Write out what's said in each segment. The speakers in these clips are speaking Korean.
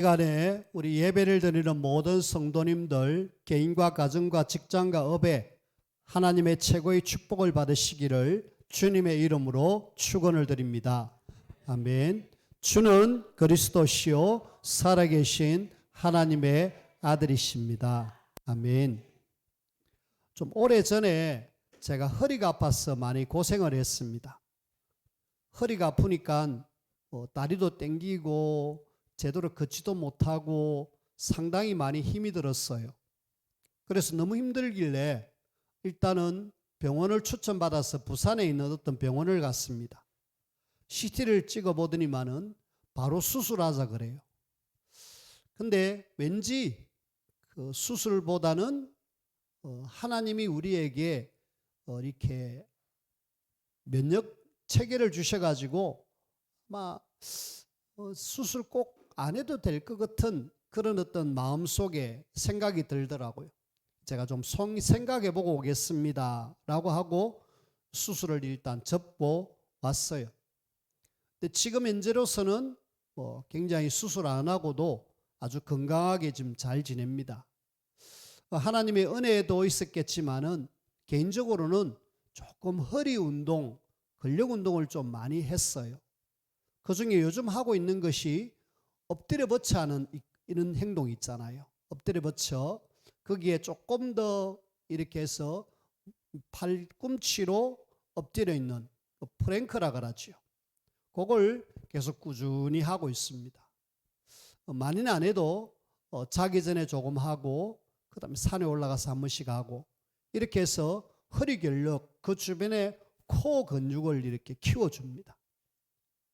시간에 우리 예배를 드리는 모든 성도님들 개인과 가정과 직장과 업에 하나님의 최고의 축복을 받으시기를 주님의 이름으로 축원을 드립니다. 아멘. 주는 그리스도시요 살아계신 하나님의 아들이십니다. 아멘. 좀 오래전에 제가 허리가 아파서 많이 고생을 했습니다. 허리가 아프니까 다리도 땡기고 제대로 걷지도 못하고 상당히 많이 힘이 들었어요. 그래서 너무 힘들길래 일단은 병원을 추천받아서 부산에 있는 어떤 병원을 갔습니다. CT를 찍어보더니만은 바로 수술하자 그래요. 근데 왠지 그 수술보다는 하나님이 우리에게 이렇게 면역 체계를 주셔가지고 아마 수술 꼭 안 해도 될 것 같은 그런 어떤 마음속에 생각이 들더라고요. 제가 좀 생각해 보고 오겠습니다 라고 하고 수술을 일단 접고 왔어요. 근데 지금 현재로서는 굉장히 수술 안 하고도 아주 건강하게 지금 잘 지냅니다. 하나님의 은혜도 있었겠지만은 개인적으로는 조금 허리 운동, 근력 운동을 좀 많이 했어요. 그 중에 요즘 하고 있는 것이 엎드려 버쳐 하는 이런 행동이 있잖아요. 엎드려 버쳐. 거기에 조금 더 이렇게 해서 팔꿈치로 엎드려 있는 프랭크라 그러죠. 그걸 계속 꾸준히 하고 있습니다. 많이는 안 해도 자기 전에 조금 하고 그다음에 산에 올라가서 한 번씩 하고 이렇게 해서 허리 근력 그 주변에 코어 근육을 이렇게 키워줍니다.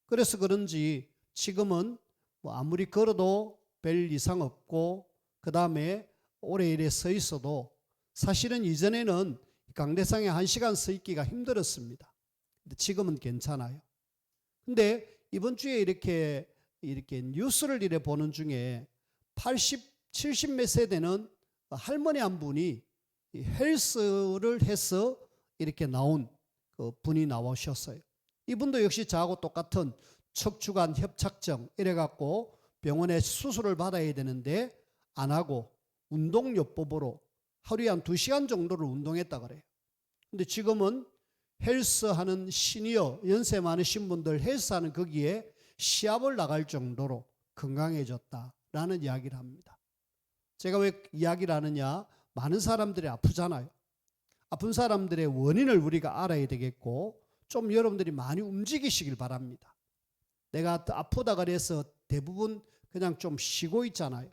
그래서 그런지 지금은 아무리 걸어도 별 이상 없고 그 다음에 오래 이래 서 있어도 사실은 이전에는 강대상에 1시간 서 있기가 힘들었습니다. 근데 지금은 괜찮아요. 근데 이번 주에 이렇게 뉴스를 이래 보는 중에 80, 70 몇 세대는 할머니 한 분이 헬스를 해서 이렇게 나온 그 분이 나오셨어요. 이분도 역시 저하고 똑같은 척추관 협착증 이래갖고 병원에 수술을 받아야 되는데 안 하고 운동요법으로 하루에 한 2시간 정도를 운동했다 그래요. 근데 지금은 헬스하는 시니어 연세 많으신 분들 헬스하는 거기에 시합을 나갈 정도로 건강해졌다라는 이야기를 합니다. 제가 왜 이야기를 하느냐? 많은 사람들이 아프잖아요. 아픈 사람들의 원인을 우리가 알아야 되겠고 좀 여러분들이 많이 움직이시길 바랍니다. 내가 아프다 그래서 대부분 그냥 좀 쉬고 있잖아요.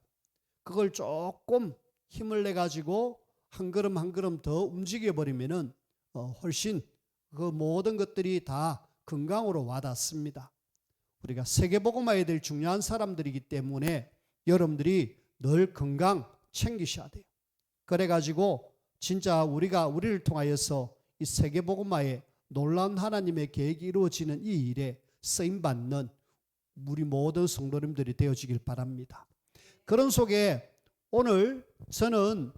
그걸 조금 힘을 내 가지고 한 걸음 한 걸음 더 움직여 버리면은 훨씬 그 모든 것들이 다 건강으로 와닿습니다. 우리가 세계복음화해야 될 중요한 사람들이기 때문에 여러분들이 늘 건강 챙기셔야 돼요. 그래 가지고 진짜 우리를 통하여서 이 세계복음화에 놀라운 하나님의 계획이 이루어지는 이 일에 쓰임받는 우리 모든 성도님들이 되어지길 바랍니다. 그런 속에 오늘 저는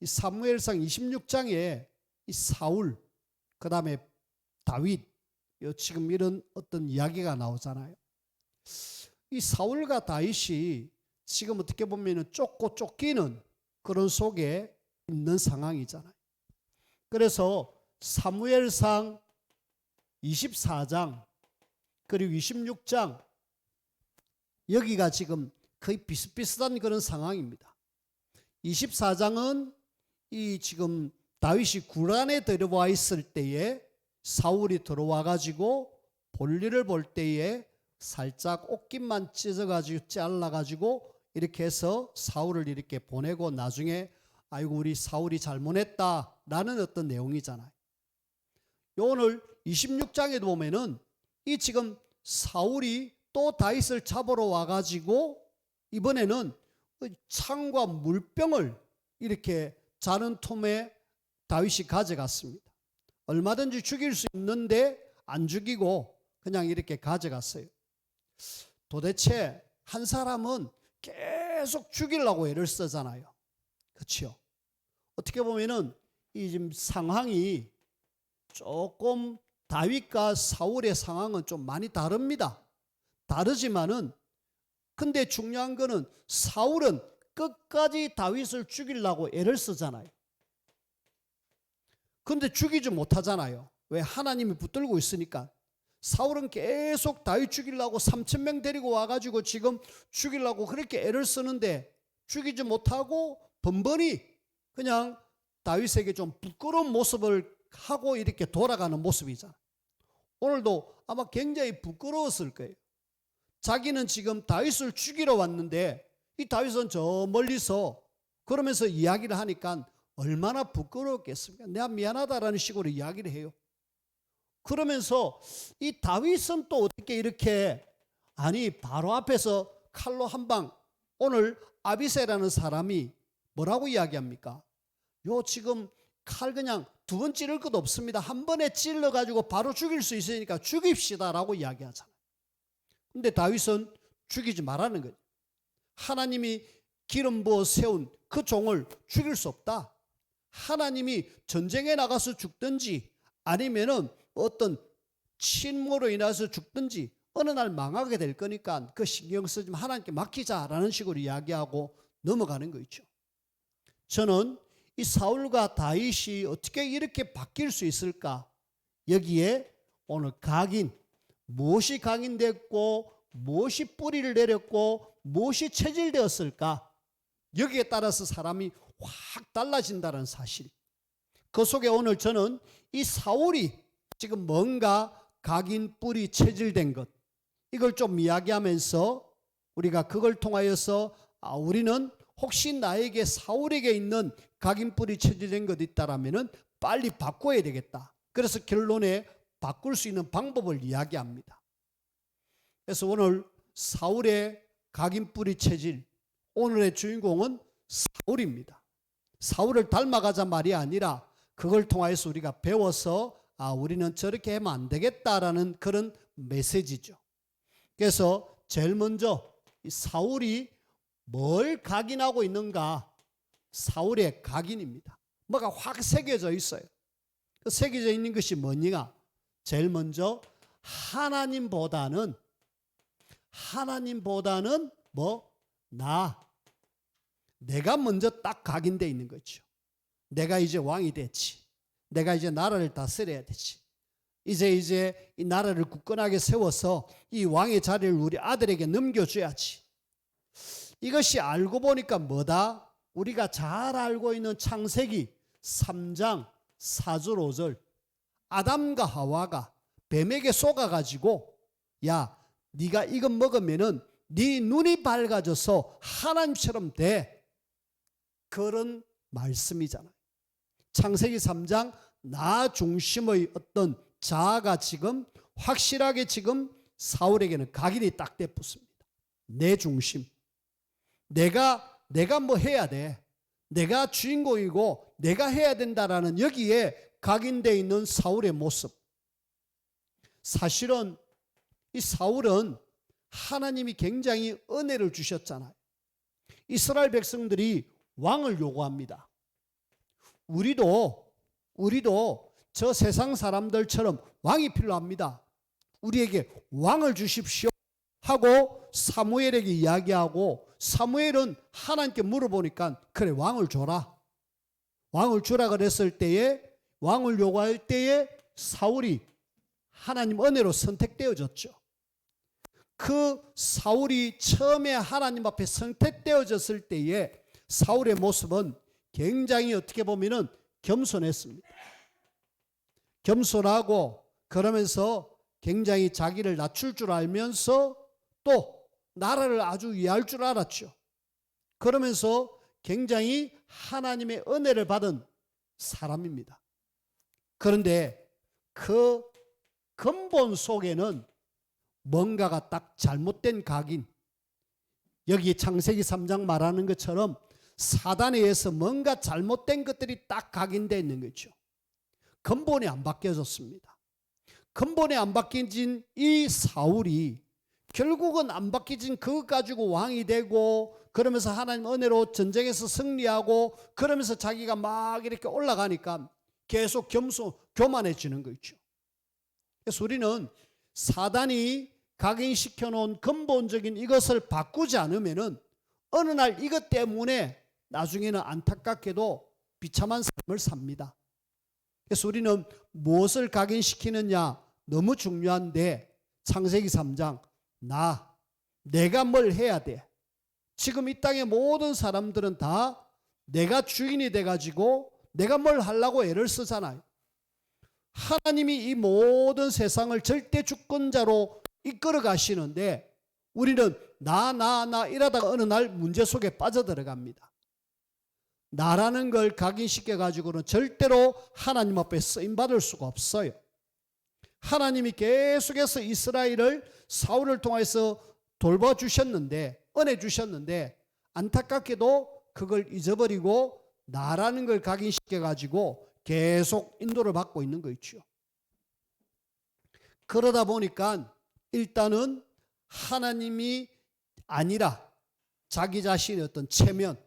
이 사무엘상 26장에 이 사울 그 다음에 다윗 지금 이런 어떤 이야기가 나오잖아요. 이 사울과 다윗이 지금 어떻게 보면 쫓고 쫓기는 그런 속에 있는 상황이잖아요. 그래서 사무엘상 24장 그리고 26장 여기가 지금 거의 비슷비슷한 그런 상황입니다. 24장은 이 지금 다윗이 굴안에 들어와 있을 때에 사울이 들어와 가지고 볼일을 볼 때에 살짝 옷깃만 찢어가지고 잘라가지고 이렇게 해서 사울을 이렇게 보내고 나중에 아이고 우리 사울이 잘못했다라는 어떤 내용이잖아요. 오늘 26장에도 보면은 이 지금 사울이 또 다윗을 잡으러 와가지고 이번에는 창과 물병을 이렇게 자는 틈에 다윗이 가져갔습니다. 얼마든지 죽일 수 있는데 안 죽이고 그냥 이렇게 가져갔어요. 도대체 한 사람은 계속 죽이려고 애를 쓰잖아요. 그렇죠? 어떻게 보면은 이 지금 상황이 조금 다윗과 사울의 상황은 좀 많이 다릅니다. 다르지만은 근데 중요한 거는 사울은 끝까지 다윗을 죽이려고 애를 쓰잖아요. 근데 죽이지 못하잖아요. 왜? 하나님이 붙들고 있으니까. 사울은 계속 다윗 죽이려고 3,000명 데리고 와가지고 지금 죽이려고 그렇게 애를 쓰는데 죽이지 못하고 번번이 그냥 다윗에게 좀 부끄러운 모습을 하고 이렇게 돌아가는 모습이잖아요. 오늘도 아마 굉장히 부끄러웠을 거예요. 자기는 지금 다윗을 죽이러 왔는데 이 다윗은 저 멀리서 그러면서 이야기를 하니까 얼마나 부끄러웠겠습니까? 내가 미안하다라는 식으로 이야기를 해요. 그러면서 이 다윗은 또 어떻게 이렇게 바로 앞에서 칼로 한 방, 오늘 아비새라는 사람이 뭐라고 이야기합니까? 요 지금 칼 그냥 두 번 찌를 것도 없습니다. 한 번에 찔러가지고 바로 죽일 수 있으니까 죽입시다라고 이야기하잖아요. 근데 다윗은 죽이지 말라는 거예요. 하나님이 기름 부어 세운 그 종을 죽일 수 없다. 하나님이 전쟁에 나가서 죽든지 아니면은 어떤 침몰로 인해서 죽든지 어느 날 망하게 될 거니까 그 신경 쓰지 마, 하나님께 맡기자라는 식으로 이야기하고 넘어가는 거 있죠. 저는 이 사울과 다윗이 어떻게 이렇게 바뀔 수 있을까? 여기에 오늘 각인, 무엇이 각인됐고 무엇이 뿌리를 내렸고 무엇이 체질되었을까? 여기에 따라서 사람이 확 달라진다는 사실. 그 속에 오늘 저는 이 사울이 지금 뭔가 각인, 뿌리, 체질된 것, 이걸 좀 이야기하면서 우리가 그걸 통하여서 우리는 혹시 나에게 사울에게 있는 각인, 뿌리, 체질된 것 있다라면은 빨리 바꿔야 되겠다. 그래서 결론에 바꿀 수 있는 방법을 이야기합니다. 그래서 오늘 사울의 각인, 뿌리, 체질, 오늘의 주인공은 사울입니다. 사울을 닮아가자 말이 아니라 그걸 통해서 우리가 배워서 우리는 저렇게 하면 안 되겠다라는 그런 메시지죠. 그래서 제일 먼저 사울이 뭘 각인하고 있는가? 사울의 각인입니다. 뭐가 확 새겨져 있어요. 그 새겨져 있는 것이 뭐냐? 제일 먼저 하나님보다는 내가 먼저 딱 각인되어 있는 거죠. 내가 이제 왕이 됐지. 내가 이제 나라를 다스려야 되지. 이제 이 나라를 굳건하게 세워서 이 왕의 자리를 우리 아들에게 넘겨줘야지. 이것이 알고 보니까 뭐다? 우리가 잘 알고 있는 창세기 3장 4절 5절 아담과 하와가 뱀에게 속아가지고 야 네가 이거 먹으면은 네 눈이 밝아져서 하나님처럼 돼. 그런 말씀이잖아요. 창세기 3장 나 중심의 어떤 자아가 지금 확실하게 지금 사울에게는 각인이 딱 돼붙습니다. 내 중심. 내가 뭐 해야 돼. 내가 주인공이고 내가 해야 된다라는 여기에 각인되어 있는 사울의 모습. 사실은 이 사울은 하나님이 굉장히 은혜를 주셨잖아요. 이스라엘 백성들이 왕을 요구합니다. 우리도 저 세상 사람들처럼 왕이 필요합니다. 우리에게 왕을 주십시오 하고 사무엘에게 이야기하고 사무엘은 하나님께 물어보니까 그래 왕을 줘라. 왕을 주라 그랬을 때에 왕을 요구할 때에 사울이 하나님 은혜로 선택되어졌죠. 그 사울이 처음에 하나님 앞에 선택되어졌을 때에 사울의 모습은 굉장히 어떻게 보면은 겸손했습니다. 겸손하고 그러면서 굉장히 자기를 낮출 줄 알면서 또 나라를 아주 이해할 줄 알았죠. 그러면서 굉장히 하나님의 은혜를 받은 사람입니다. 그런데 그 근본 속에는 뭔가가 딱 잘못된 각인, 여기 창세기 3장 말하는 것처럼 사단에 의해서 뭔가 잘못된 것들이 딱 각인되어 있는 거죠. 근본이 안 바뀌어졌습니다. 근본이 안 바뀐 이 사울이 결국은 안 바뀌진 그것 가지고 왕이 되고 그러면서 하나님 은혜로 전쟁에서 승리하고 그러면서 자기가 막 이렇게 올라가니까 계속 교만해지는 거 있죠. 그래서 우리는 사단이 각인시켜 놓은 근본적인 이것을 바꾸지 않으면은 어느 날 이것 때문에 나중에는 안타깝게도 비참한 삶을 삽니다. 그래서 우리는 무엇을 각인시키느냐 너무 중요한데, 창세기 3장 내가 뭘 해야 돼. 지금 이 땅의 모든 사람들은 다 내가 주인이 돼가지고 내가 뭘 하려고 애를 쓰잖아요. 하나님이 이 모든 세상을 절대 주권자로 이끌어 가시는데 우리는 나 이러다가 어느 날 문제 속에 빠져들어갑니다. 나라는 걸 각인시켜 가지고는 절대로 하나님 앞에 쓰임받을 수가 없어요. 하나님이 계속해서 이스라엘을 사울을 통해서 돌봐주셨는데, 은혜 주셨는데, 안타깝게도 그걸 잊어버리고 나라는 걸 각인시켜 가지고 계속 인도를 받고 있는 거 있죠. 그러다 보니까 일단은 하나님이 아니라 자기 자신의 어떤 체면,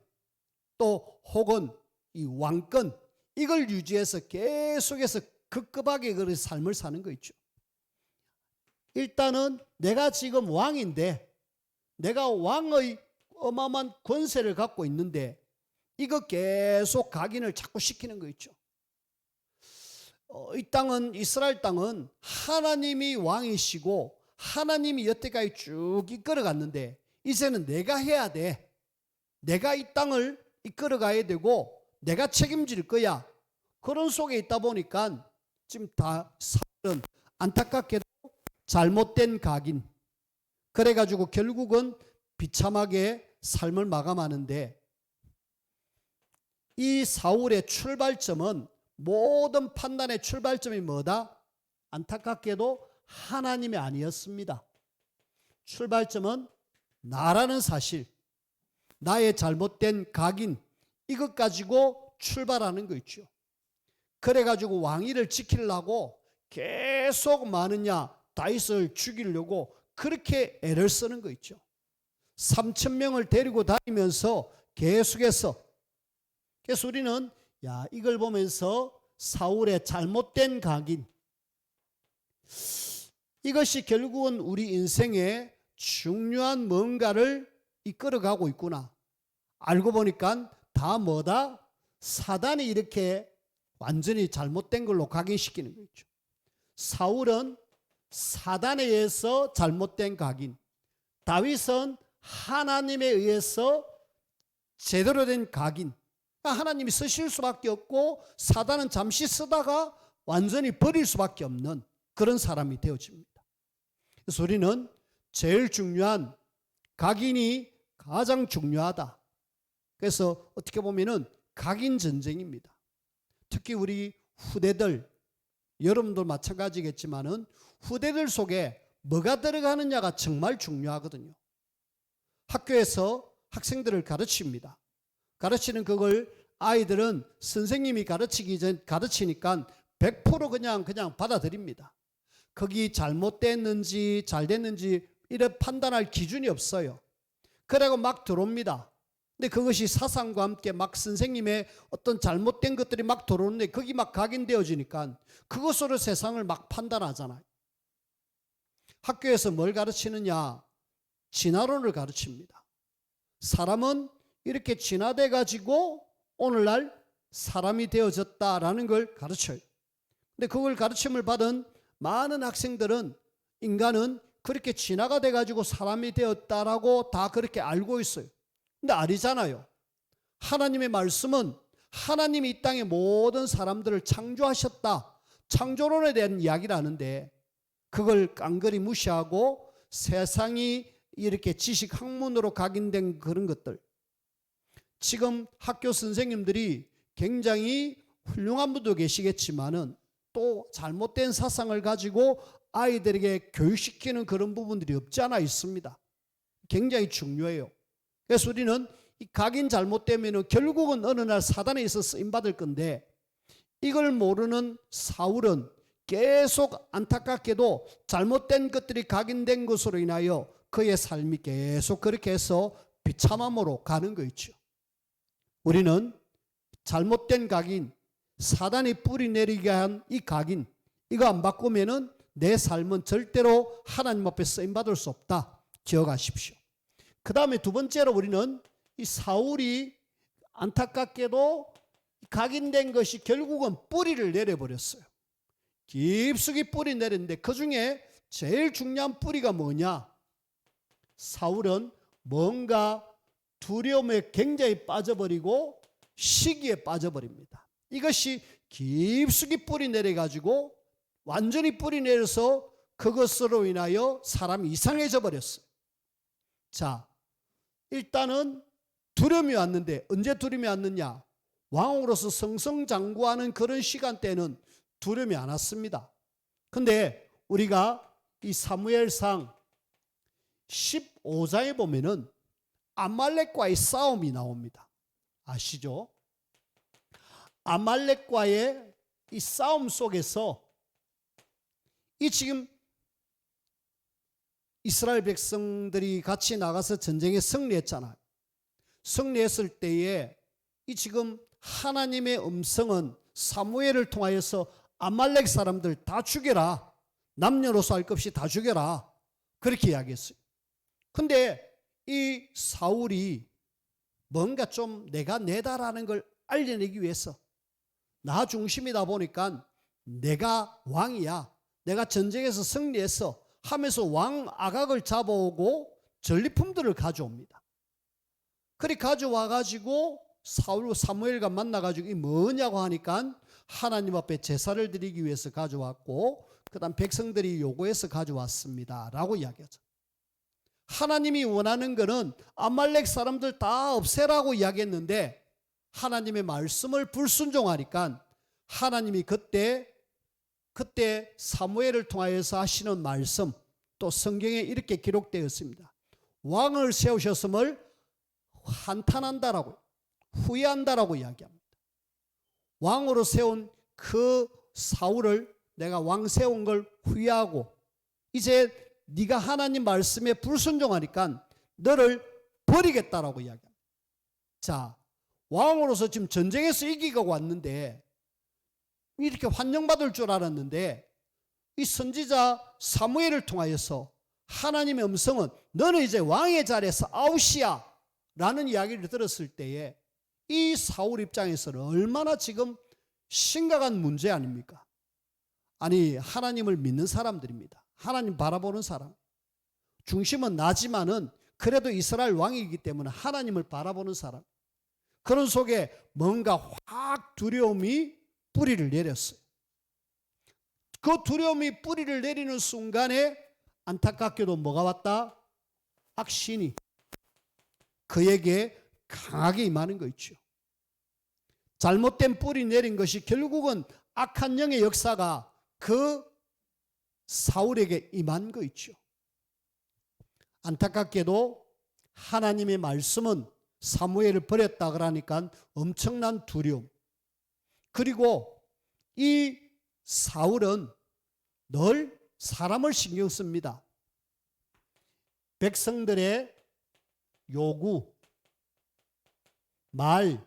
또 혹은 이 왕권, 이걸 유지해서 계속해서 급급하게 그런 삶을 사는 거 있죠. 일단은 내가 지금 왕인데, 내가 왕의 어마어마한 권세를 갖고 있는데 이거 계속 각인을 자꾸 시키는 거 있죠. 이 땅은, 이스라엘 땅은 하나님이 왕이시고 하나님이 여태까지 쭉 이끌어 갔는데 이제는 내가 해야 돼. 내가 이 땅을 이끌어 가야 되고 내가 책임질 거야. 그런 속에 있다 보니까 지금 다 사실은 안타깝게도 잘못된 각인, 그래가지고 결국은 비참하게 삶을 마감하는데, 이 사울의 출발점은, 모든 판단의 출발점이 뭐다? 안타깝게도 하나님이 아니었습니다. 출발점은 나라는 사실, 나의 잘못된 각인, 이것 가지고 출발하는 거 있죠. 그래가지고 왕위를 지키려고 계속 다윗을 죽이려고 그렇게 애를 쓰는 거 있죠. 3,000명을 데리고 다니면서 계속해서, 그래서 우리는 이걸 보면서 사울의 잘못된 각인, 이것이 결국은 우리 인생에 중요한 뭔가를 이끌어가고 있구나. 알고 보니까 다 뭐다? 사단이 이렇게 완전히 잘못된 걸로 각인시키는 거죠. 사울은 사단에 의해서 잘못된 각인, 다윗은 하나님에 의해서 제대로 된 각인. 하나님이 쓰실 수밖에 없고 사단은 잠시 쓰다가 완전히 버릴 수밖에 없는 그런 사람이 되어집니다. 그래서 우리는 제일 중요한 각인이 가장 중요하다. 그래서 어떻게 보면은 각인 전쟁입니다. 특히 우리 후대들, 여러분도 마찬가지겠지만은 후대들 속에 뭐가 들어가느냐가 정말 중요하거든요. 학교에서 학생들을 가르칩니다. 가르치는 그걸 아이들은 선생님이 가르치니까 100% 그냥 받아들입니다. 거기 잘못됐는지 잘 됐는지 이래 판단할 기준이 없어요. 그래고 막 들어옵니다. 근데 그것이 사상과 함께 막 선생님의 어떤 잘못된 것들이 막 들어오는데 거기 막 각인되어지니까 그것으로 세상을 막 판단하잖아요. 학교에서 뭘 가르치느냐? 진화론을 가르칩니다. 사람은 이렇게 진화돼 가지고 오늘날 사람이 되어졌다라는 걸 가르쳐요. 근데 그걸 가르침을 받은 많은 학생들은 인간은 그렇게 진화가 돼 가지고 사람이 되었다라고 다 그렇게 알고 있어요. 근데 아니잖아요. 하나님의 말씀은 하나님이 이 땅의 모든 사람들을 창조하셨다, 창조론에 대한 이야기를 하는데 그걸 깡그리 무시하고 세상이 이렇게 지식 학문으로 각인된 그런 것들, 지금 학교 선생님들이 굉장히 훌륭한 분도 계시겠지만은 또 잘못된 사상을 가지고 아이들에게 교육시키는 그런 부분들이 없지 않아 있습니다. 굉장히 중요해요. 그래서 우리는 이 각인 잘못되면 결국은 어느 날 사단에 있어서 쓰임받을 건데, 이걸 모르는 사울은 계속 안타깝게도 잘못된 것들이 각인된 것으로 인하여 그의 삶이 계속 그렇게 해서 비참함으로 가는 거 있죠. 우리는 잘못된 각인, 사단이 뿌리 내리게 한 이 각인, 이거 안 바꾸면은 내 삶은 절대로 하나님 앞에 쓰임받을 수 없다. 기억하십시오. 그 다음에 두 번째로 우리는 이 사울이 안타깝게도 각인된 것이 결국은 뿌리를 내려버렸어요. 깊숙이 뿌리 내렸는데 그 중에 제일 중요한 뿌리가 뭐냐? 사울은 뭔가 두려움에 굉장히 빠져버리고 시기에 빠져버립니다. 이것이 깊숙이 뿌리 내려가지고 완전히 뿌리 내려서 그것으로 인하여 사람이 이상해져 버렸어요. 자, 일단은 두려움이 왔는데 언제 두려움이 왔느냐? 왕으로서 승승장구하는 그런 시간대는 두려움이 안 왔습니다. 근데 우리가 이 사무엘상 15장에 보면은 아말렉과의 싸움이 나옵니다. 아시죠? 아말렉과의 이 싸움 속에서 이 지금 이스라엘 백성들이 같이 나가서 전쟁에 승리했잖아요. 승리했을 때에 이 지금 하나님의 음성은 사무엘을 통하여서 아말렉 사람들 다 죽여라. 남녀노소 할 것 없이 다 죽여라. 그렇게 이야기했어요. 근데 이 사울이 뭔가 좀 내가 내다라는 걸 알려내기 위해서 나 중심이다 보니까 내가 왕이야. 내가 전쟁에서 승리했어 하면서 왕 아각을 잡아오고 전리품들을 가져옵니다. 그리 가져와 가지고 사무엘과 만나가지고 이 뭐냐고 하니까 하나님 앞에 제사를 드리기 위해서 가져왔고 그 다음 백성들이 요구해서 가져왔습니다 라고 이야기하죠. 하나님이 원하는 것은 아말렉 사람들 다 없애라고 이야기했는데 하나님의 말씀을 불순종하니까 하나님이 그때 사무엘을 통하여서 하시는 말씀 또 성경에 이렇게 기록되어 있습니다. 왕을 세우셨음을 한탄한다라고 후회한다라고 이야기합니다. 왕으로 세운 그 사울을 내가 왕 세운 걸 후회하고 이제 네가 하나님 말씀에 불순종하니까 너를 버리겠다라고 이야기합니다. 자, 왕으로서 지금 전쟁에서 이기고 왔는데 이렇게 환영받을 줄 알았는데 이 선지자 사무엘을 통하여서 하나님의 음성은 너는 이제 왕의 자리에서 아웃이야 라는 이야기를 들었을 때에 이 사울 입장에서는 얼마나 지금 심각한 문제 아닙니까? 아니 하나님을 믿는 사람들입니다. 하나님 바라보는 사람. 중심은 나지만은 그래도 이스라엘 왕이기 때문에 하나님을 바라보는 사람. 그런 속에 뭔가 확 두려움이 뿌리를 내렸어요. 그 두려움이 뿌리를 내리는 순간에 안타깝게도 뭐가 왔다? 악신이 그에게 강하게 임하는 거 있죠. 잘못된 뿌리 내린 것이 결국은 악한 영의 역사가 그 사울에게 임한 거 있죠. 안타깝게도 하나님의 말씀은 사무엘을 버렸다 그러니까 엄청난 두려움. 그리고 이 사울은 늘 사람을 신경 씁니다. 백성들의 요구, 말,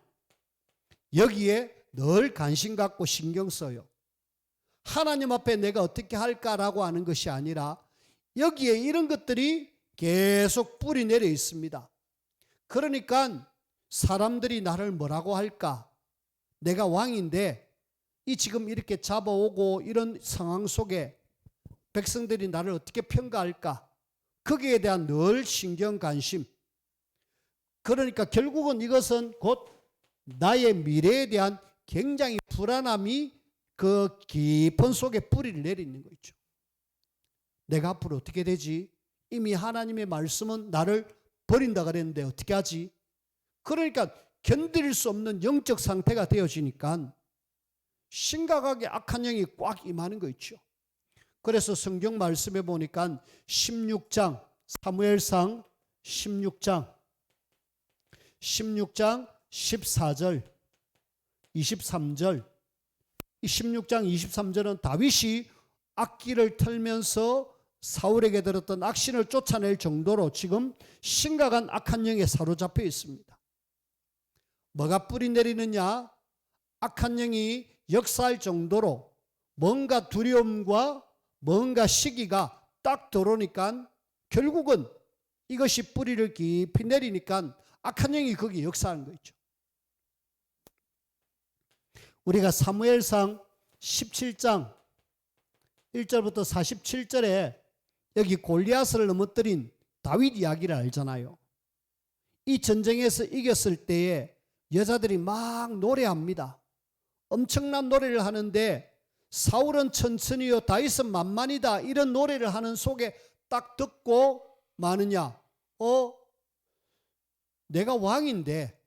여기에 늘 관심 갖고 신경 써요. 하나님 앞에 내가 어떻게 할까라고 하는 것이 아니라 여기에 이런 것들이 계속 뿌리 내려 있습니다. 그러니까 사람들이 나를 뭐라고 할까? 내가 왕인데 이 지금 이렇게 잡아오고 이런 상황 속에 백성들이 나를 어떻게 평가할까? 거기에 대한 늘 신경 관심. 그러니까 결국은 이것은 곧 나의 미래에 대한 굉장히 불안함이 그 깊은 속에 뿌리를 내리는 거 있죠. 내가 앞으로 어떻게 되지? 이미 하나님의 말씀은 나를 버린다 그랬는데 어떻게 하지? 그러니까 견딜 수 없는 영적 상태가 되어지니까 심각하게 악한 영이 꽉 임하는 거 있죠. 그래서 성경 말씀에 보니까 16장 사무엘상 16장 14절 23절 이 16장 23절은 다윗이 악기를 틀면서 사울에게 들었던 악신을 쫓아낼 정도로 지금 심각한 악한 영에 사로잡혀 있습니다. 뭐가 뿌리 내리느냐? 악한 영이 역사할 정도로 뭔가 두려움과 뭔가 시기가 딱 들어오니까 결국은 이것이 뿌리를 깊이 내리니까 악한 영이 거기에 역사하는 거 있죠. 우리가 사무엘상 17장 1절부터 47절에 여기 골리앗을 넘어뜨린 다윗 이야기를 알잖아요. 이 전쟁에서 이겼을 때에 여자들이 막 노래합니다. 엄청난 노래를 하는데 사울은 천천히요 다윗은 만만이다 이런 노래를 하는 속에 딱 듣고 마느냐, 내가 왕인데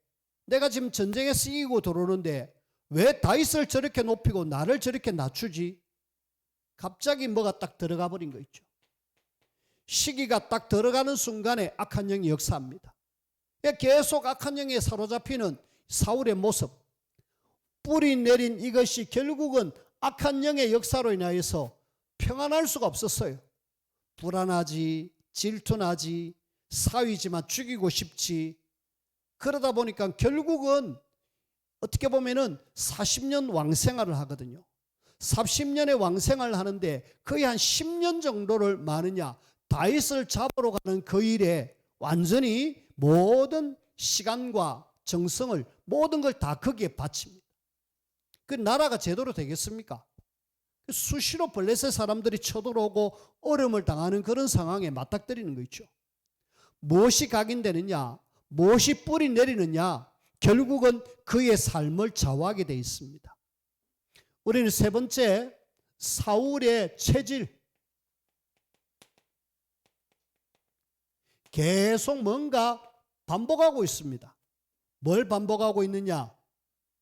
내가 지금 전쟁에서 이기고 들어오는데 왜 다윗을 저렇게 높이고 나를 저렇게 낮추지? 갑자기 뭐가 딱 들어가 버린 거 있죠. 시기가 딱 들어가는 순간에 악한 영이 역사합니다. 계속 악한 영에 사로잡히는 사울의 모습, 뿌리 내린 이것이 결국은 악한 영의 역사로 인하여서 평안할 수가 없었어요. 불안하지, 질투나지, 사위지만 죽이고 싶지. 그러다 보니까 결국은 어떻게 보면은 40년 왕생활을 하거든요. 40년의 왕생활을 하는데 거의 한 10년 정도를 마느냐, 다윗을 잡으러 가는 그 일에 완전히 모든 시간과 정성을 모든 걸 다 거기에 바칩니다. 그 나라가 제대로 되겠습니까? 수시로 블레셋 사람들이 쳐들어오고 어려움을 당하는 그런 상황에 맞닥뜨리는 거 있죠. 무엇이 각인되느냐, 무엇이 뿌리 내리느냐, 결국은 그의 삶을 좌우하게 되어 있습니다. 우리는 세 번째, 사울의 체질. 계속 뭔가 반복하고 있습니다. 뭘 반복하고 있느냐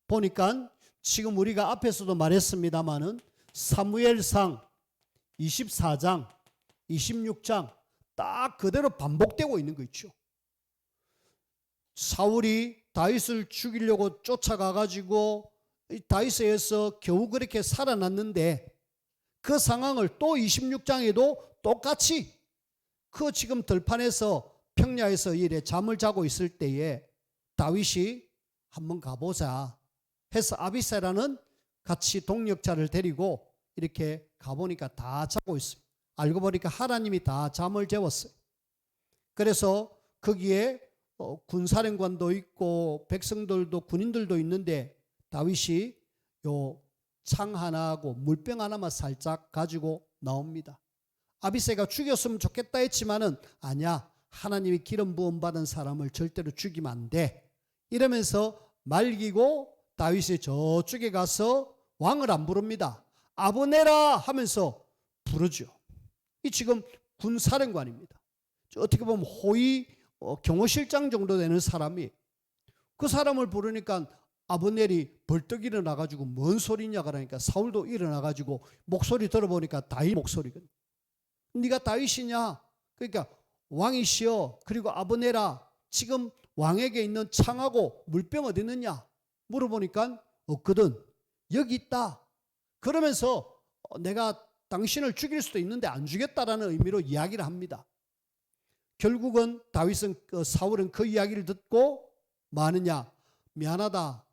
보니까 지금 우리가 앞에서도 말했습니다마는 사무엘상 24장, 26장 딱 그대로 반복되고 있는 거 있죠. 사울이 다윗을 죽이려고 쫓아가가지고 다윗에 의해서 겨우 그렇게 살아났는데 그 상황을 또 26장에도 똑같이 그 지금 들판에서 평야에서 이래 잠을 자고 있을 때에 다윗이 한번 가보자 해서 아비새라는 같이 동력자를 데리고 이렇게 가보니까 다 자고 있어요. 알고 보니까 하나님이 다 잠을 재웠어요. 그래서 거기에 군사령관도 있고 백성들도 군인들도 있는데 다윗이 요 창 하나하고 물병 하나만 살짝 가지고 나옵니다. 아비새가 죽였으면 좋겠다 했지만은 아니야, 하나님이 기름 부음 받은 사람을 절대로 죽이면 안 돼 이러면서 말기고 다윗이 저쪽에 가서 왕을 안 부릅니다. 아브네라 하면서 부르죠. 이 지금 군사령관입니다. 어떻게 보면 호위 경호실장 정도 되는 사람이 그 사람을 부르니까 아브넬이 벌떡 일어나가지고 뭔 소리냐 그러니까 사울도 일어나가지고 목소리 들어보니까 다윗 목소리거든. 네가 다윗이냐? 그러니까 왕이시여, 그리고 아브넬아, 지금 왕에게 있는 창하고 물병 어디 있느냐 물어보니까 없거든. 여기 있다. 그러면서 내가 당신을 죽일 수도 있는데 안 주겠다라는 의미로 이야기를 합니다. 결국은 다윗은 사울은 그 이야기를 듣고 뭐하느냐, 미안하다,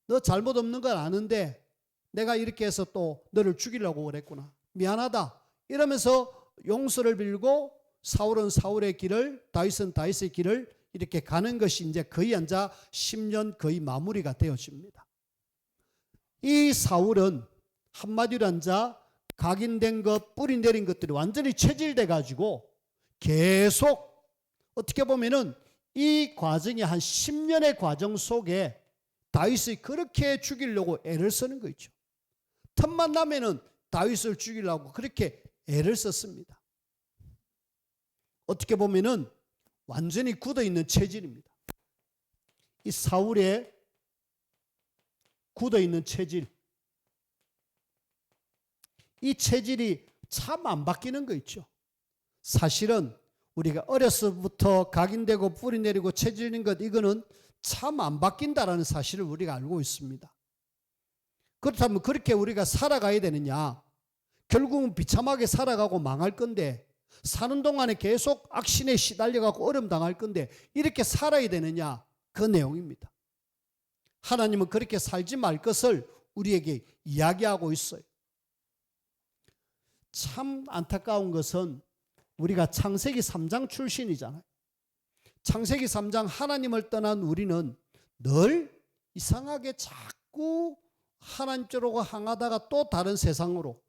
너 잘못 없는 걸 아는데 내가 이렇게 해서 또 너를 죽이려고 그랬구나, 미안하다 이러면서 용서를 빌고 사울은 사울의 길을, 다윗은 다윗의 길을 이렇게 가는 것이 이제 거의 앉아 10년 거의 마무리가 되어집니다. 이 사울은 한마디로 앉아 각인된 것, 뿌리 내린 것들이 완전히 체질돼 가지고 계속 어떻게 보면은 이 과정이 한 10년의 과정 속에 다윗이 그렇게 죽이려고 애를 쓰는 거 있죠. 틈만 나면은 다윗을 죽이려고 그렇게 애를 썼습니다. 어떻게 보면은 완전히 굳어있는 체질입니다. 이 사울의 굳어있는 체질, 이 체질이 참 안 바뀌는 거 있죠. 사실은 우리가 어려서부터 각인되고 뿌리 내리고 체질인 것, 이거는 참 안 바뀐다라는 사실을 우리가 알고 있습니다. 그렇다면 그렇게 우리가 살아가야 되느냐? 결국은 비참하게 살아가고 망할 건데, 사는 동안에 계속 악신에 시달려가고 어려움 당할 건데 이렇게 살아야 되느냐? 그 내용입니다. 하나님은 그렇게 살지 말 것을 우리에게 이야기하고 있어요. 참 안타까운 것은 우리가 창세기 3장 출신이잖아요. 창세기 3장 하나님을 떠난 우리는 늘 이상하게 자꾸 하나님 쪽으로 향하다가 또 다른 세상으로,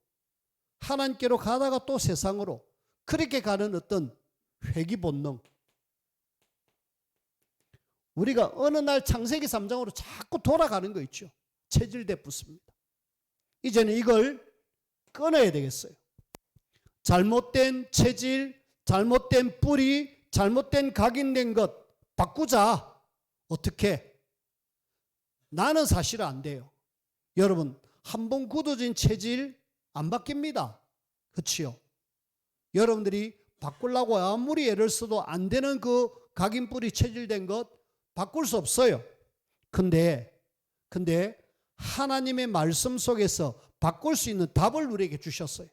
하나님께로 가다가 또 세상으로, 그렇게 가는 어떤 회귀 본능. 우리가 어느 날 창세기 3장으로 자꾸 돌아가는 거 있죠. 체질대 붙습니다. 이제는 이걸 끊어야 되겠어요. 잘못된 체질, 잘못된 뿌리, 잘못된 각인된 것 바꾸자. 어떻게? 나는 사실 안 돼요. 여러분, 한 번 굳어진 체질 안 바뀝니다. 그렇지요? 여러분들이 바꾸려고 아무리 애를 써도 안 되는 그 각인 뿌리 체질된 것 바꿀 수 없어요. 근데 하나님의 말씀 속에서 바꿀 수 있는 답을 우리에게 주셨어요.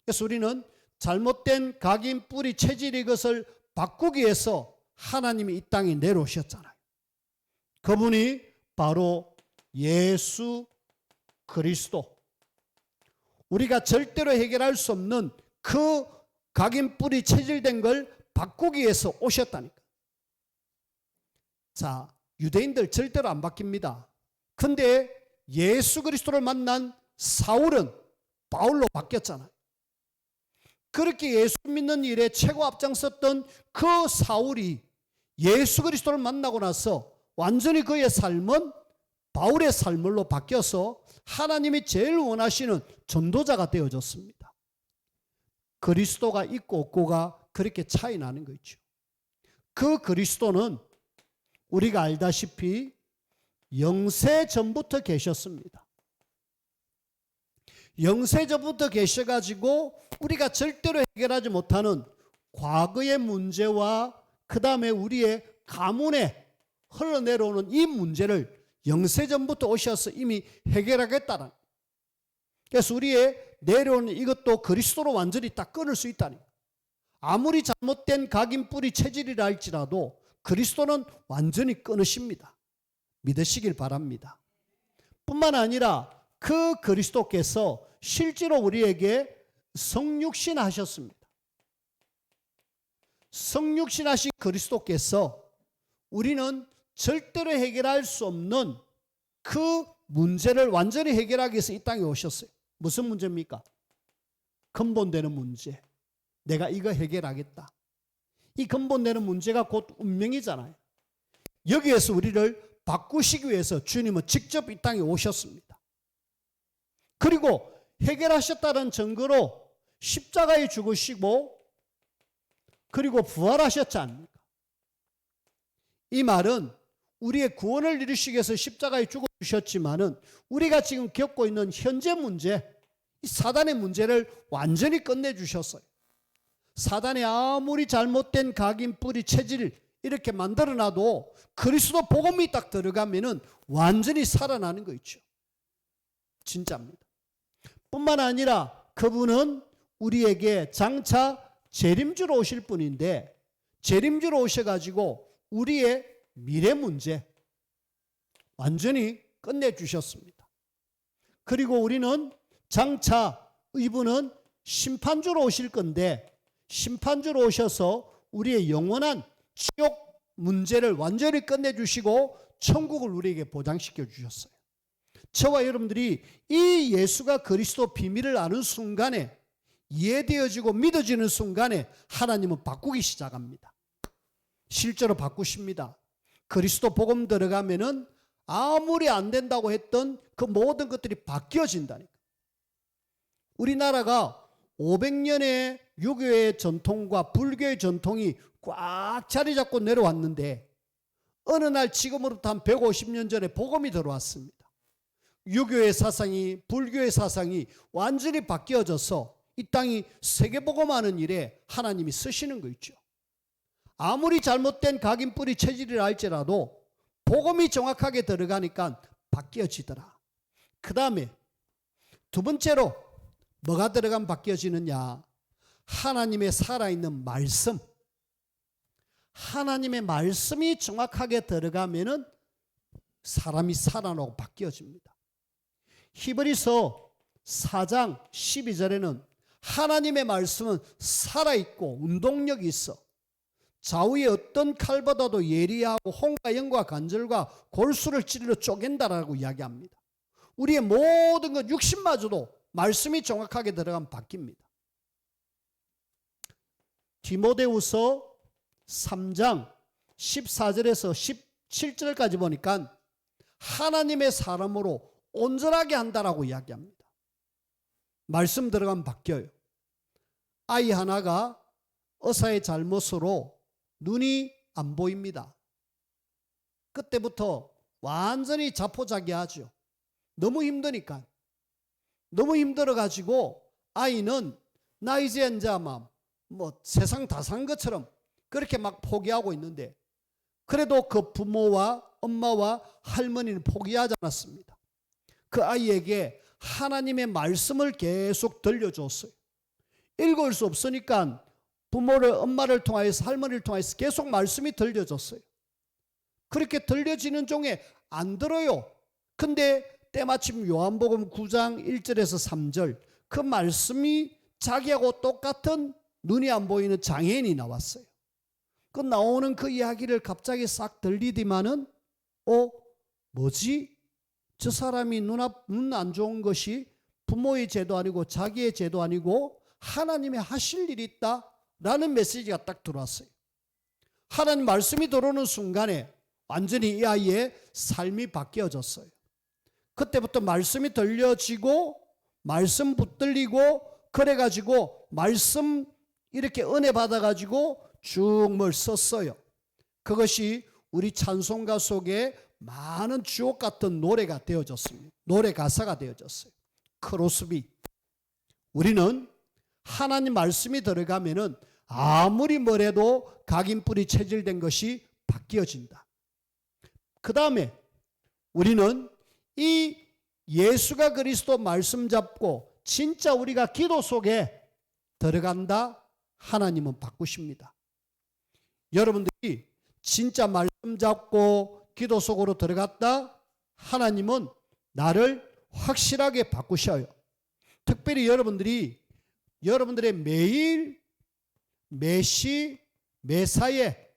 그래서 우리는 잘못된 각인 뿌리 체질 이것을 바꾸기 위해서 하나님이 이 땅에 내려오셨잖아요. 그분이 바로 예수 그리스도. 우리가 절대로 해결할 수 없는 그 각인 뿌리 체질된 걸 바꾸기 위해서 오셨다니까. 자, 유대인들 절대로 안 바뀝니다. 근데 예수 그리스도를 만난 사울은 바울로 바뀌었잖아요. 그렇게 예수 믿는 일에 최고 앞장섰던 그 사울이 예수 그리스도를 만나고 나서 완전히 그의 삶은 바울의 삶으로 바뀌어서 하나님이 제일 원하시는 전도자가 되어졌습니다. 그리스도가 있고 없고가 그렇게 차이 나는 거 있죠. 그 그리스도는 우리가 알다시피 영세 전부터 계셨습니다. 영세 전부터 계셔가지고 우리가 절대로 해결하지 못하는 과거의 문제와 그 다음에 우리의 가문에 흘러내려오는 이 문제를 영세 전부터 오셔서 이미 해결하겠다는. 그래서 우리의 내려오는 이것도 그리스도로 완전히 딱 끊을 수 있다니. 아무리 잘못된 각인 뿌리 체질이라 할지라도 그리스도는 완전히 끊으십니다. 믿으시길 바랍니다. 뿐만 아니라 그 그리스도께서 실제로 우리에게 성육신 하셨습니다. 성육신 하신 그리스도께서 우리는 절대로 해결할 수 없는 그 문제를 완전히 해결하기 위해서 이 땅에 오셨어요. 무슨 문제입니까? 근본되는 문제. 내가 이거 해결하겠다. 이 근본되는 문제가 곧 운명이잖아요. 여기에서 우리를 바꾸시기 위해서 주님은 직접 이 땅에 오셨습니다. 그리고 해결하셨다는 증거로 십자가에 죽으시고 그리고 부활하셨지 않습니까? 이 말은 우리의 구원을 이루시기 위해서 십자가에 죽어주셨지만은 우리가 지금 겪고 있는 현재 문제, 이 사단의 문제를 완전히 끝내주셨어요. 사단이 아무리 잘못된 각인 뿌리 체질을 이렇게 만들어놔도 그리스도 복음이 딱 들어가면은 완전히 살아나는 거 있죠. 진짜입니다. 뿐만 아니라 그분은 우리에게 장차 재림주로 오실 분인데 재림주로 오셔가지고 우리의 미래 문제 완전히 끝내주셨습니다. 그리고 우리는 장차 이분은 심판주로 오실 건데 심판주로 오셔서 우리의 영원한 지옥 문제를 완전히 끝내주시고 천국을 우리에게 보장시켜 주셨어요. 저와 여러분들이 이 예수가 그리스도 비밀을 아는 순간에 이해되어지고 믿어지는 순간에 하나님은 바꾸기 시작합니다. 실제로 바꾸십니다. 그리스도 복음 들어가면은 아무리 안 된다고 했던 그 모든 것들이 바뀌어진다니까. 우리나라가 500년의 유교의 전통과 불교의 전통이 꽉 자리 잡고 내려왔는데 어느 날 지금으로부터 한 150년 전에 복음이 들어왔습니다. 유교의 사상이 불교의 사상이 완전히 바뀌어져서 이 땅이 세계복음하는 일에 하나님이 쓰시는 거 있죠. 아무리 잘못된 각인 뿌리 체질이라 할지라도 복음이 정확하게 들어가니까 바뀌어지더라. 그 다음에 두 번째로 뭐가 들어가면 바뀌어지느냐? 하나님의 살아있는 말씀. 하나님의 말씀이 정확하게 들어가면은 사람이 살아나고 바뀌어집니다. 히브리서 4장 12절에는 하나님의 말씀은 살아있고 운동력이 있어 좌우의 어떤 칼보다도 예리하고 홍과 영과 관절과 골수를 찔러 쪼갠다라고 이야기합니다. 우리의 모든 것 육신마저도 말씀이 정확하게 들어가면 바뀝니다. 디모데후서 3장 14절에서 17절까지 보니까 하나님의 사람으로 온전하게 한다라고 이야기합니다. 말씀 들어가면 바뀌어요. 아이 하나가 의사의 잘못으로 눈이 안 보입니다. 그때부터 완전히 자포자기하죠. 너무 힘드니까. 너무 힘들어가지고 아이는 나 이제 뭐 세상 다 산 것처럼 그렇게 막 포기하고 있는데, 그래도 그 부모와 엄마와 할머니는 포기하지 않았습니다. 그 아이에게 하나님의 말씀을 계속 들려줬어요. 읽을 수 없으니까 부모를, 엄마를 통하여서, 할머니를 통해서 계속 말씀이 들려줬어요. 그렇게 들려지는 중에 안 들어요. 근데 때마침 요한복음 9장 1절에서 3절 그 말씀이 자기하고 똑같은 눈이 안 보이는 장애인이 나왔어요. 그 나오는 그 이야기를 갑자기 싹 들리더만은 뭐지? 저 사람이 눈 안 좋은 것이 부모의 죄도 아니고 자기의 죄도 아니고 하나님의 하실 일이 있다라는 메시지가 딱 들어왔어요. 하나님 말씀이 들어오는 순간에 완전히 이 아이의 삶이 바뀌어졌어요. 그때부터 말씀이 들려지고 말씀 붙들리고 그래가지고 말씀 이렇게 은혜 받아가지고 쭉 뭘 썼어요. 그것이 우리 찬송가 속에 많은 주옥 같은 노래가 되어졌습니다. 노래 가사가 되어졌어요. 크로스비. 우리는 하나님 말씀이 들어가면은 아무리 뭐래도 각인뿔이 체질된 것이 바뀌어진다. 그 다음에 우리는 이 예수가 그리스도 말씀 잡고 진짜 우리가 기도 속에 들어간다. 하나님은 바꾸십니다. 여러분들이 진짜 말씀 잡고 기도 속으로 들어갔다. 하나님은 나를 확실하게 바꾸셔요. 특별히 여러분들의 매일, 매시, 매사에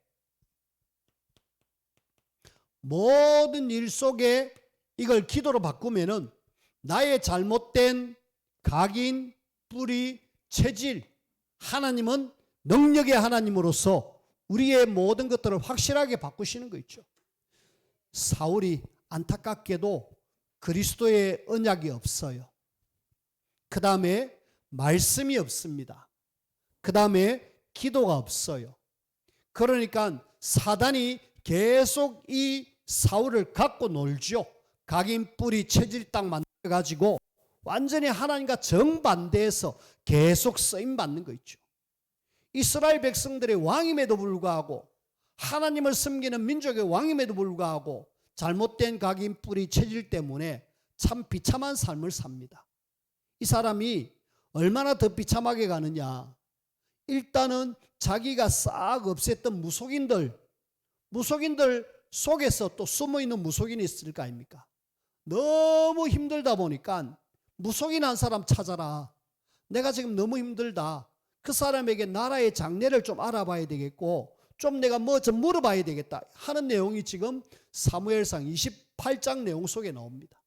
모든 일 속에 이걸 기도로 바꾸면은 나의 잘못된 각인, 뿌리, 체질, 하나님은 능력의 하나님으로서 우리의 모든 것들을 확실하게 바꾸시는 거 있죠. 사울이 안타깝게도 그리스도의 언약이 없어요. 그 다음에 말씀이 없습니다. 그 다음에 기도가 없어요. 그러니까 사단이 계속 이 사울을 갖고 놀죠. 각인, 뿌리, 체질 딱 만들어가지고 완전히 하나님과 정반대해서 계속 쓰임받는 거 있죠. 이스라엘 백성들의 왕임에도 불구하고 하나님을 섬기는 민족의 왕임에도 불구하고 잘못된 각인, 뿌리, 체질 때문에 참 비참한 삶을 삽니다. 이 사람이 얼마나 더 비참하게 가느냐. 일단은 자기가 싹 없앴던 무속인들 속에서 또 숨어있는 무속인이 있을 거 아닙니까? 너무 힘들다 보니까 무속인 한 사람 찾아라. 내가 지금 너무 힘들다. 그 사람에게 나라의 장례를 좀 알아봐야 되겠고 좀 내가 뭐 좀 물어봐야 되겠다 하는 내용이 지금 사무엘상 28장 내용 속에 나옵니다.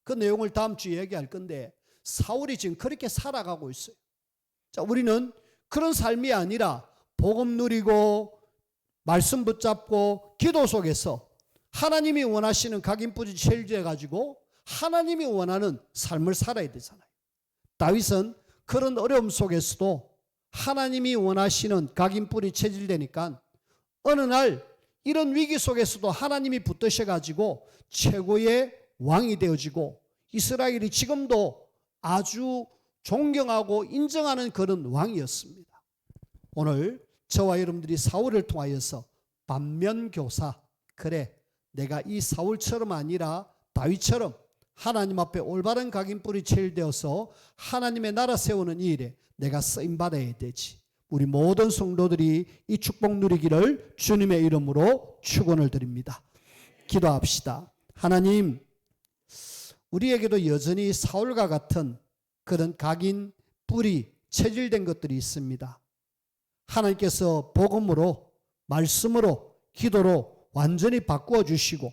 그 내용을 다음 주에 얘기할 건데 사울이 지금 그렇게 살아가고 있어요. 자, 우리는 그런 삶이 아니라 복음 누리고 말씀 붙잡고 기도 속에서 하나님이 원하시는 각인뿌리 체질해 가지고 하나님이 원하는 삶을 살아야 되잖아요. 다윗은 그런 어려움 속에서도 하나님이 원하시는 각인뿌리 체질되니까 어느 날 이런 위기 속에서도 하나님이 붙드셔 가지고 최고의 왕이 되어지고 이스라엘이 지금도 아주 존경하고 인정하는 그런 왕이었습니다. 오늘 저와 여러분들이 사울을 통하여서 반면교사, 그래 내가 이 사울처럼 아니라 다윗처럼 하나님 앞에 올바른 각인뿌리 체질되어서 하나님의 나라 세우는 이 일에 내가 쓰임받아야 되지. 우리 모든 성도들이 이 축복 누리기를 주님의 이름으로 축원을 드립니다. 기도합시다. 하나님, 우리에게도 여전히 사울과 같은 그런 각인, 뿌리, 체질된 것들이 있습니다. 하나님께서 복음으로, 말씀으로, 기도로 완전히 바꾸어 주시고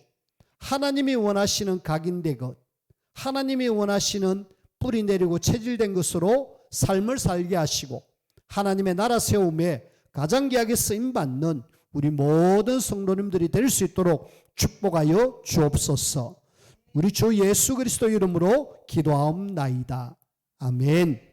하나님이 원하시는 각인된 것, 하나님이 원하시는 뿌리 내리고 체질된 것으로 삶을 살게 하시고 하나님의 나라 세움에 가장 귀하게 쓰임받는 우리 모든 성도님들이 될 수 있도록 축복하여 주옵소서. 우리 주 예수 그리스도 이름으로 기도하옵나이다. 아멘.